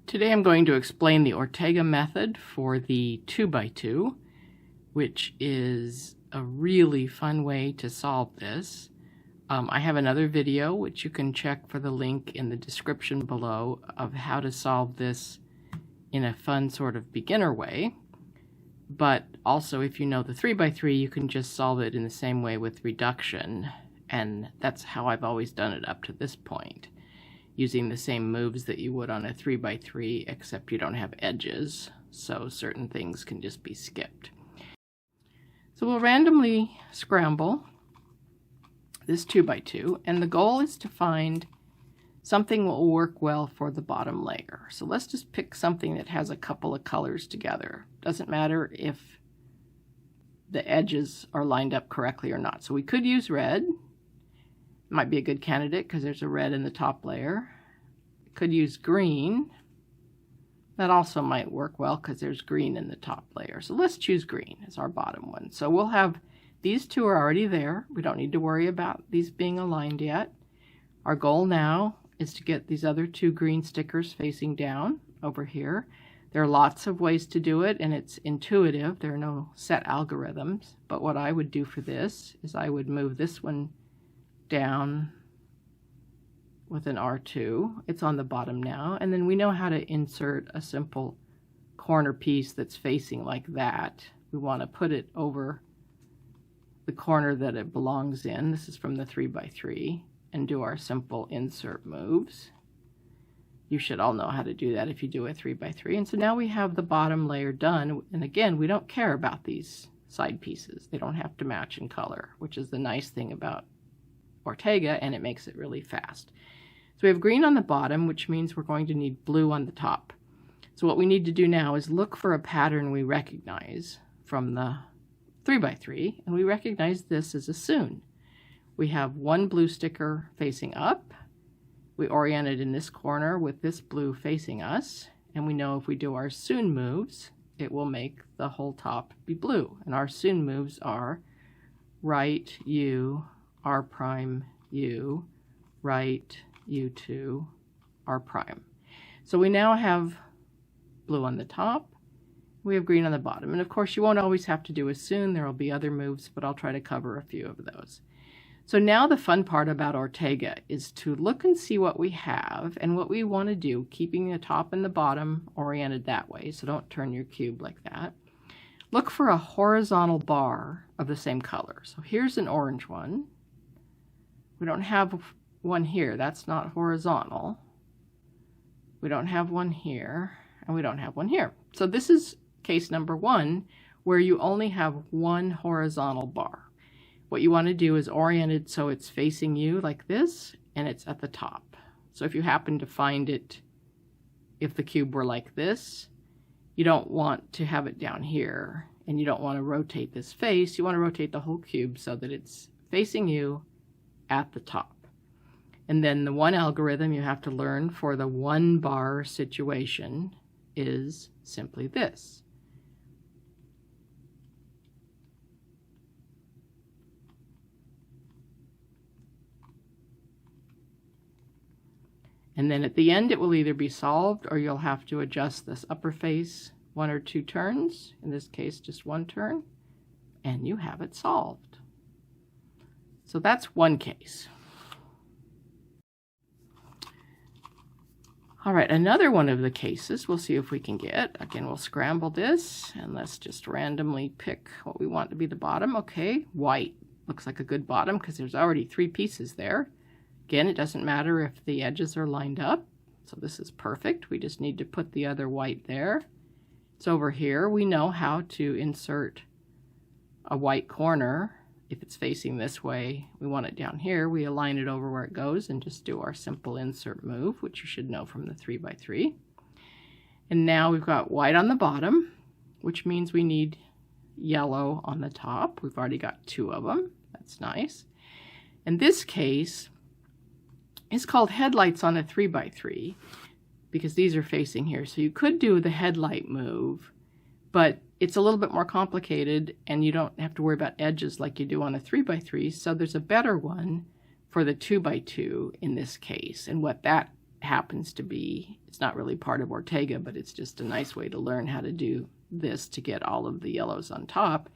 Today I'm going to explain the Ortega method for the 2x2, which is a really fun way to solve this. I have another video which you can check for the link in the description below of how to solve this in a fun sort of beginner way. But also, if you know the 3x3, you can just solve it in the same way with reduction, and that's how I've always done it up to this point, using the same moves that you would on a 3x3, except you don't have edges, so certain things can just be skipped. So we'll randomly scramble this 2x2, and the goal is to find something that will work well for the bottom layer. So let's just pick something that has a couple of colors together. Doesn't matter if the edges are lined up correctly or not. So we could use red. Might be a good candidate because there's a red in the top layer. Could use green. That also might work well because there's green in the top layer. So let's choose green as our bottom one. So we'll have these two are already there. We don't need to worry about these being aligned yet. Our goal now is to get these other two green stickers facing down over here. There are lots of ways to do it, and it's intuitive. There are no set algorithms. But what I would do for this is I would move this one down with an R2. It's on the bottom now, and then we know how to insert a simple corner piece that's facing like that. We want to put it over the corner that it belongs in. This is from the 3x3, and do our simple insert moves. You should all know how to do that if you do a 3x3. And so now we have the bottom layer done, and again, we don't care about these side pieces. They don't have to match in color, which is the nice thing about Ortega, and it makes it really fast. So we have green on the bottom, which means we're going to need blue on the top. So what we need to do now is look for a pattern we recognize from the 3x3, and we recognize this as a soon. We have one blue sticker facing up. We orient it in this corner with this blue facing us, and we know if we do our soon moves, it will make the whole top be blue. And our soon moves are right U, R prime U, right U2, R prime. So we now have blue on the top, we have green on the bottom. And of course you won't always have to do a soon, there will be other moves, but I'll try to cover a few of those. So now the fun part about Ortega is to look and see what we have and what we want to do, keeping the top and the bottom oriented that way, so don't turn your cube like that. Look for a horizontal bar of the same color. So here's an orange one. We don't have one here, that's not horizontal. We don't have one here, and we don't have one here. So this is case number one, where you only have one horizontal bar. What you want to do is orient it so it's facing you like this, and it's at the top. So if you happen to find it, if the cube were like this, you don't want to have it down here, and you don't want to rotate this face. You want to rotate the whole cube so that it's facing you at the top. And then the one algorithm you have to learn for the one bar situation is simply this. And then at the end, it will either be solved or you'll have to adjust this upper face one or two turns, in this case just one turn, and you have it solved. So that's one case. All right, another one of the cases we'll see if we can get. Again, we'll scramble this, and let's just randomly pick what we want to be the bottom. Okay, white looks like a good bottom because there's already three pieces there. Again, it doesn't matter if the edges are lined up, so this is perfect. We just need to put the other white there. It's over here. We know how to insert a white corner. If it's facing this way, we want it down here. We align it over where it goes and just do our simple insert move, which you should know from the 3x3. And now we've got white on the bottom, which means we need yellow on the top. We've already got two of them. That's nice. In this case, it's called headlights on a 3x3 because these are facing here. So you could do the headlight move, but it's a little bit more complicated and you don't have to worry about edges like you do on a 3x3. So there's a better one for the 2x2 in this case. And what that happens to be, it's not really part of Ortega, but it's just a nice way to learn how to do this to get all of the yellows on top.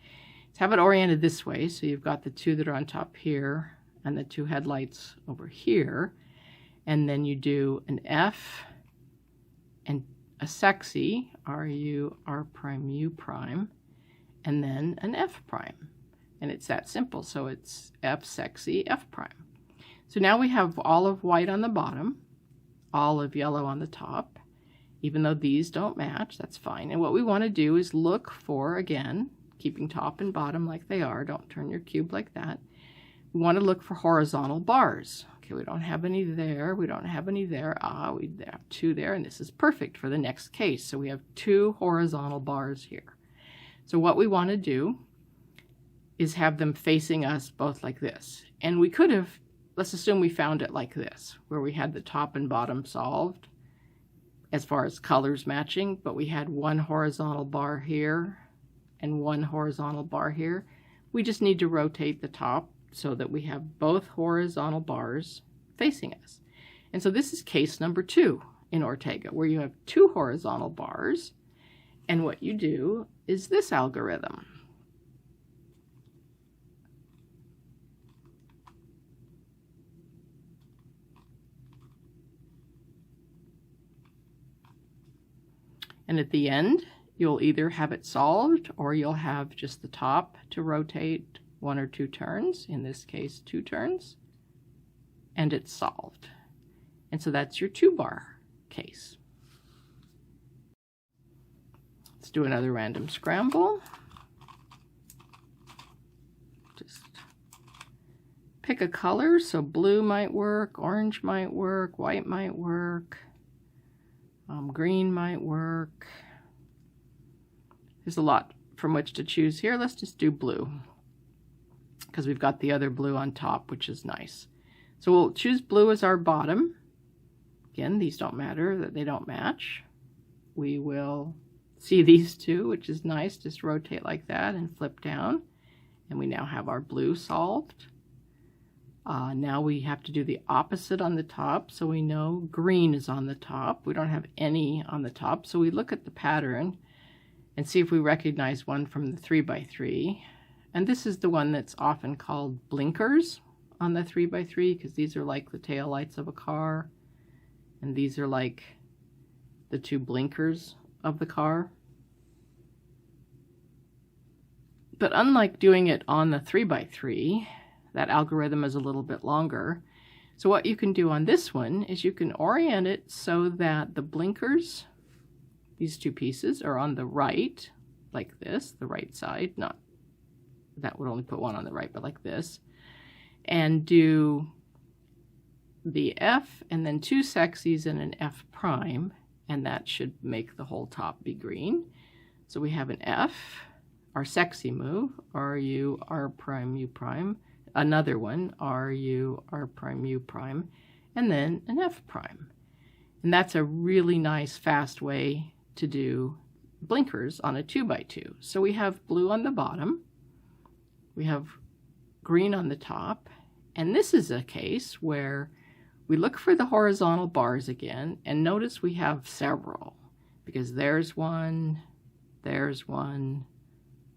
Is have it oriented this way, so you've got the two that are on top here and the two headlights over here, and then you do an F and a sexy, RU, R prime, U prime, and then an F prime. And it's that simple, so it's F sexy, F prime. So now we have olive white on the bottom, olive yellow on the top. Even though these don't match, that's fine. And what we want to do is look for, again, keeping top and bottom like they are, don't turn your cube like that. We want to look for horizontal bars. Okay, we don't have any there, we don't have any there. We have two there, and this is perfect for the next case. So we have two horizontal bars here. So what we want to do is have them facing us both like this. And we could have, let's assume we found it like this, where we had the top and bottom solved as far as colors matching, but we had one horizontal bar here and one horizontal bar here. We just need to rotate the top so that we have both horizontal bars facing us. And so this is case number 2 in Ortega, where you have two horizontal bars, and what you do is this algorithm. And at the end, you'll either have it solved or you'll have just the top to rotate 1 or 2 turns, in this case 2 turns, and it's solved. And so that's your 2-bar case. Let's do another random scramble. Just pick a color, so blue might work, orange might work, white might work. Green might work. There's a lot from which to choose here. Let's just do blue, because we've got the other blue on top, which is nice. So we'll choose blue as our bottom. Again, these don't matter, that they don't match. We will see these two, which is nice. Just rotate like that and flip down. And we now have our blue solved. Now we have to do the opposite on the top, so we know green is on the top. We don't have any on the top, so we look at the pattern and see if we recognize one from the 3x3. And this is the one that's often called blinkers on the 3x3, because these are like the tail lights of a car, and these are like the 2 blinkers of the car. But unlike doing it on the 3x3, that algorithm is a little bit longer. So what you can do on this one is you can orient it so that the blinkers, these 2 pieces, are on the right, like this, the right side, not, that would only put one on the right, but like this, and do the F and then 2 sexies and an F prime, and that should make the whole top be green. So we have an F, our sexy move, RU, R prime, U prime, another one, RU, R prime, U prime, and then an F prime. And that's a really nice fast way to do blinkers on a 2x2. So we have blue on the bottom, we have green on the top, and this is a case where we look for the horizontal bars again, and notice we have several, because there's one, there's one,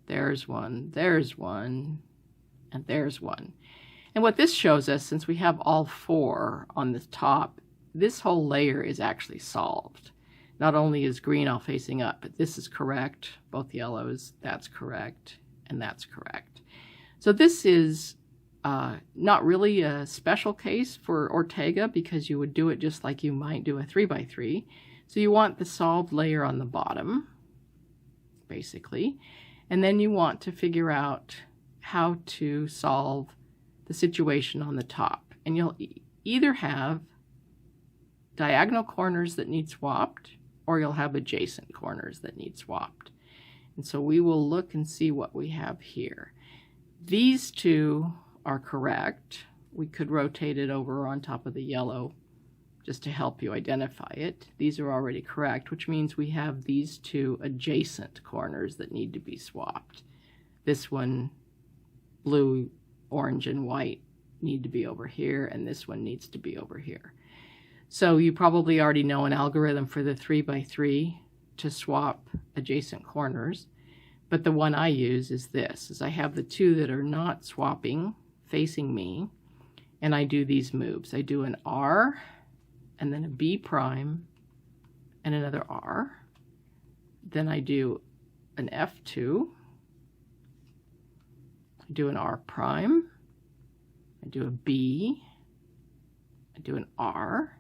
there's one, there's one, and there's one. And what this shows us, since we have all 4 on the top, this whole layer is actually solved. Not only is green all facing up, but this is correct, both yellows, that's correct, and that's correct. So this is not really a special case for Ortega, because you would do it just like you might do a 3x3. So you want the solved layer on the bottom, basically, and then you want to figure out how to solve the situation on the top. And you'll either have diagonal corners that need swapped, or you'll have adjacent corners that need swapped. And so we will look and see what we have here. These 2 are correct. We could rotate it over on top of the yellow just to help you identify it. These are already correct, which means we have these 2 adjacent corners that need to be swapped. This one, blue, orange, and white, need to be over here, and this one needs to be over here. So you probably already know an algorithm for the 3x3 to swap adjacent corners. But the one I use is this, is I have the two that are not swapping facing me, and I do these moves. I do an R, and then a B prime, and another R. Then I do an F2, I do an R prime, I do a B, I do an R,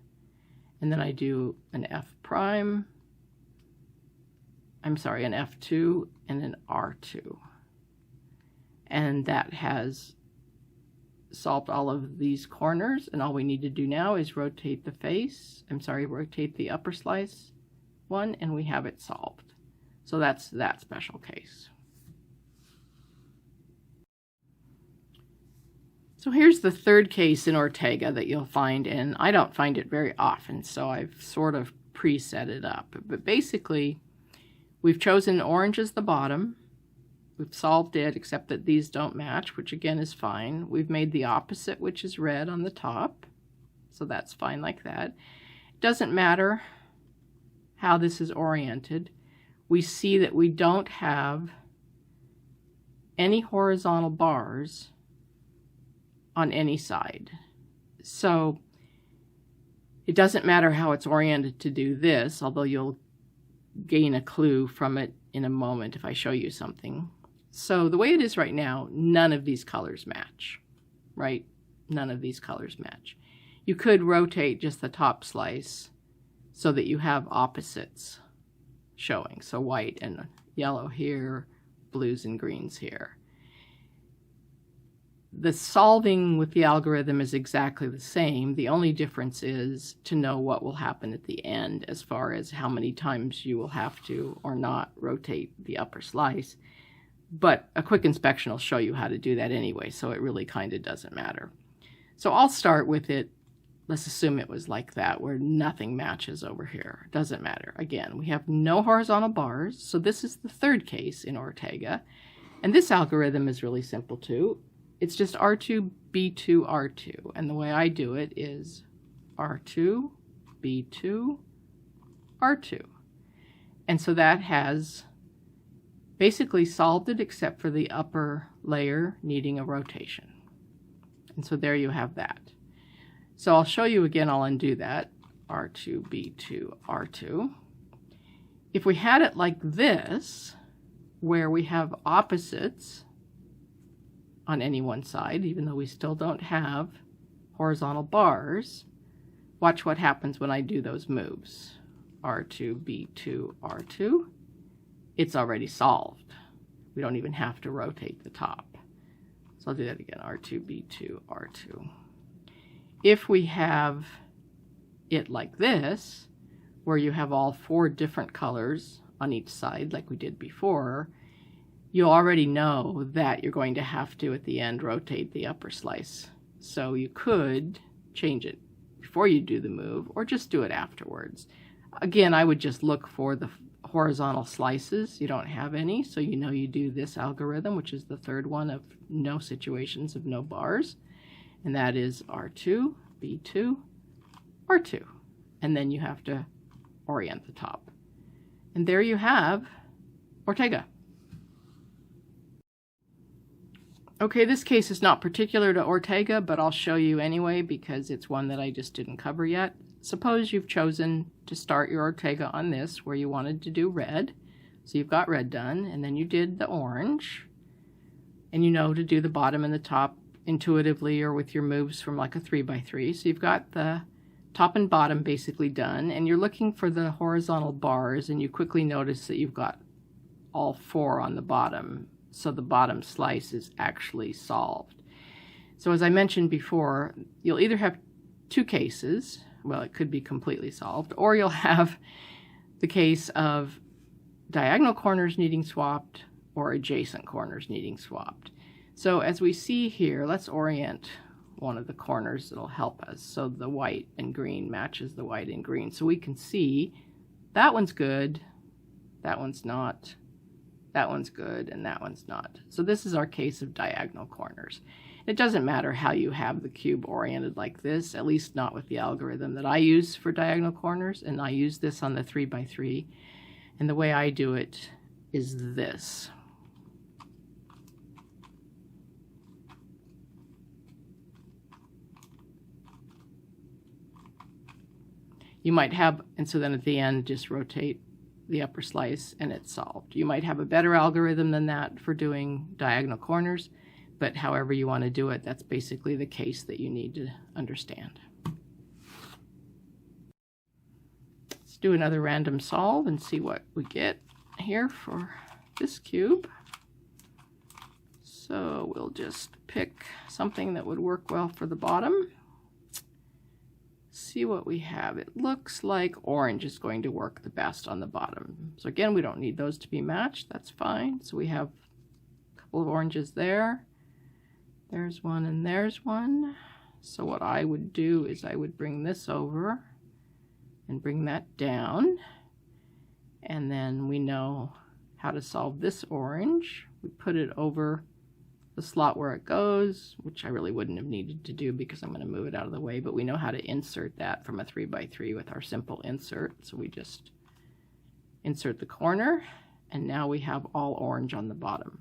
and then I do an F prime, an F2 and an R2. And that has solved all of these corners, and all we need to do now is rotate the face, rotate the upper slice one, and we have it solved. So that's that special case. So here's the third case in Ortega that you'll find, and I don't find it very often, so I've sort of preset it up. But basically, we've chosen orange as the bottom. We've solved it, except that these don't match, which again is fine. We've made the opposite, which is red, on the top. So that's fine like that. It doesn't matter how this is oriented. We see that we don't have any horizontal bars on any side. So it doesn't matter how it's oriented to do this, although you'll gain a clue from it in a moment if I show you something. So the way it is right now, none of these colors match, right? None of these colors match. You could rotate just the top slice so that you have opposites showing. So white and yellow here, blues and greens here. The solving with the algorithm is exactly the same. The only difference is to know what will happen at the end as far as how many times you will have to or not rotate the upper slice. But a quick inspection will show you how to do that anyway, so it really kind of doesn't matter. So I'll start with it. Let's assume it was like that, where nothing matches over here. It doesn't matter. Again, we have no horizontal bars, so this is the third case in Ortega. And this algorithm is really simple too. It's just R2, B2, R2. And the way I do it is R2, B2, R2. And so that has basically solved it, except for the upper layer needing a rotation. And so there you have that. So I'll show you again, I'll undo that. R2, B2, R2. If we had it like this, where we have opposites on any one side, even though we still don't have horizontal bars, watch what happens when I do those moves. R2, B2, R2. It's already solved. We don't even have to rotate the top. So I'll do that again, R2, B2, R2. If we have it like this, where you have all four different colors on each side, like we did before, you already know that you're going to have to, at the end, rotate the upper slice. So you could change it before you do the move, or just do it afterwards. Again, I would just look for the horizontal slices. You don't have any, so you know you do this algorithm, which is the third one of no situations of no bars. And that is R2, B2, R2. And then you have to orient the top. And there you have Ortega. Okay, this case is not particular to Ortega, but I'll show you anyway because it's one that I just didn't cover yet. Suppose you've chosen to start your Ortega on this where you wanted to do red. So you've got red done, and then you did the orange. And you know to do the bottom and the top intuitively or with your moves from like a 3x3. So you've got the top and bottom basically done, and you're looking for the horizontal bars, and you quickly notice that you've got all four on the bottom. So the bottom slice is actually solved. So as I mentioned before, you'll either have two cases, well, it could be completely solved, or you'll have the case of diagonal corners needing swapped or adjacent corners needing swapped. So as we see here, let's orient one of the corners that'll help us. So the white and green matches the white and green. So we can see that one's good, that one's not, that one's good, and that one's not. So this is our case of diagonal corners. It doesn't matter how you have the cube oriented like this, at least not with the algorithm that I use for diagonal corners, and I use this on the 3x3. And the way I do it is this. You might have, and so then at the end, just rotate the upper slice and it's solved. You might have a better algorithm than that for doing diagonal corners, but however you want to do it, that's basically the case that you need to understand. Let's do another random solve and see what we get here for this cube. So we'll just pick something that would work well for the bottom. See what we have. It looks like orange is going to work the best on the bottom. So again, we don't need those to be matched. That's fine. So we have a couple of oranges there. There's one and there's one. So what I would do is I would bring this over and bring that down. And then we know how to solve this orange. We put it over the slot where it goes, which I really wouldn't have needed to do because I'm going to move it out of the way, but we know how to insert that from a 3x3 with our simple insert. So we just insert the corner, and now we have all orange on the bottom.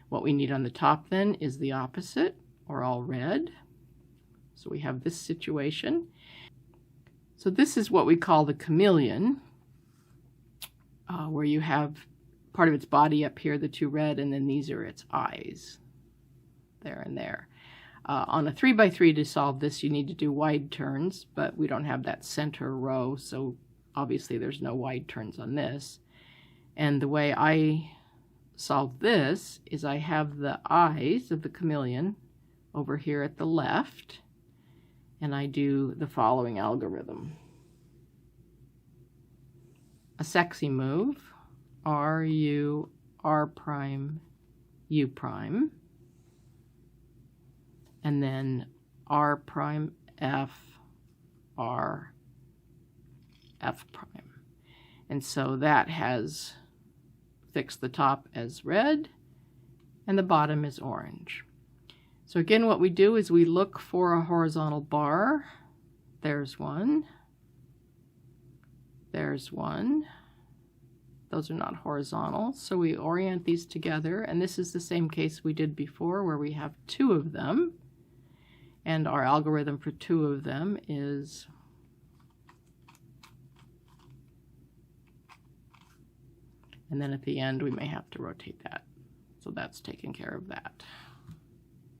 What we need on the top then is the opposite, or all red. So we have this situation. So this is what we call the chameleon, where you have part of its body up here, the two red, and then these are its eyes. There and there. On a 3x3 to solve this, you need to do wide turns, but we don't have that center row, so obviously there's no wide turns on this. And the way I solve this is I have the eyes of the chameleon over here at the left, and I do the following algorithm. A sexy move, R, U, R prime, U prime. And then R prime, F, R, F prime. And so that has fixed the top as red and the bottom is orange. So again, what we do is we look for a horizontal bar. There's one. There's one. Those are not horizontal, so we orient these together, and this is the same case we did before where we have two of them. And our algorithm for two of them is and then at the end we may have to rotate that. So that's taking care of that.